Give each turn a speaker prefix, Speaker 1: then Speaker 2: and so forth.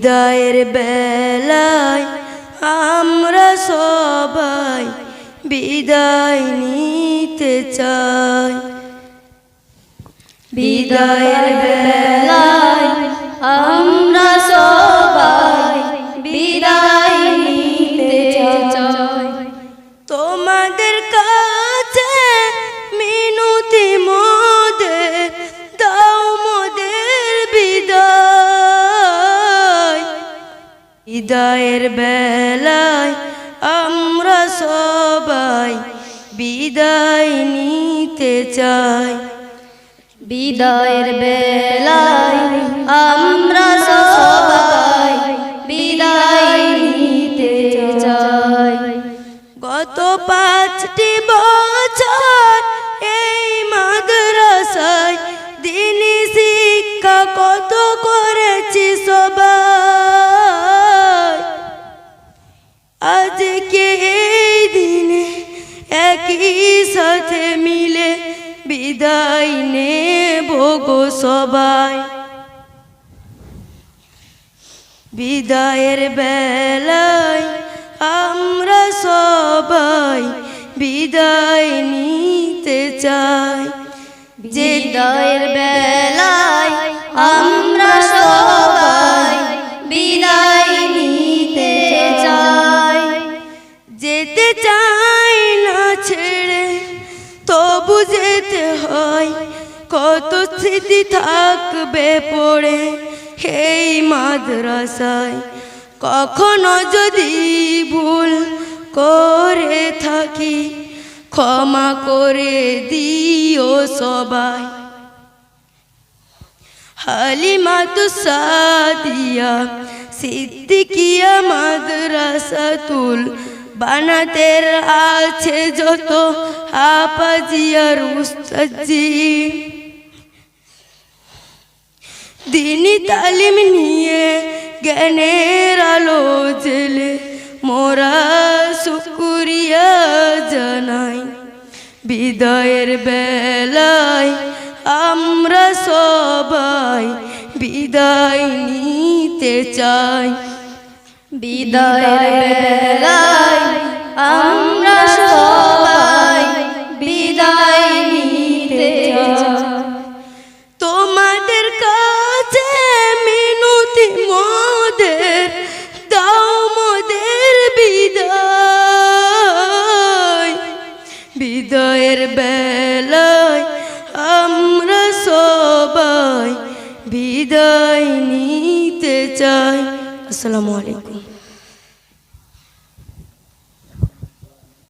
Speaker 1: বিদায়ের বেলায় আমরা সবাই বিদায় নিতে চাই।
Speaker 2: বিদায়ের বেলায় আমরা সবাই বিদায় নিতে চাই।
Speaker 1: তোমাদের কাছে মিনতি মোদের, দাও মোদের বিদায়। বিদায়ের বেলায় আমরা সবাই বিদায় নিতে চাই।
Speaker 2: বিদায়ের বেলায় আমরা সবাই বিদায় নিতে চাই।
Speaker 1: গত 5টি বছর এই মাদ্রাসায় দ্বীনি শিক্ষা কত করেছি সবাই। আজকে এই দিনে একই সাথে মিলে বিদায় নেব গো সবাই। বিদায়ের বেলায় আমরা সবাই বিদায় নিতে চাই।
Speaker 2: বিদায়ের বেলায় আমরা সবাই বিদায় নিতে চাই।
Speaker 1: যেতে চাই না ছেড়ে তবু যেতে হয়, কত স্মৃতি থাকবে পড়ে এই মাদ্রাসায়। কখনো যদি ভুল করে থাকি ক্ষমা করে দিও সবাই। হালিমাতু সাদিয়া সিদ্দিকিয়া মাদ্রাসাতুল বানাতের আছে যত হাফাজিয়ার উস্তাদজি। দ্বীনি তালিম নিয়ে জ্ঞানের আলো জেলে মোরা শুকরিয়া জানাই। বিদায়ের বেলায় আমরা সবাই বিদায় নিতে চাই।
Speaker 2: বিদায়ের বেলায় আমরা সবাই বিদায় নিতে চাই।
Speaker 1: তোমাদের কাছে মিনতি মোদের, দাও মোদের বিদায়। বিদায়ের বেলায় আমরা সবাই বিদায় নিতে চাই। আসসালামু আলাইকুম।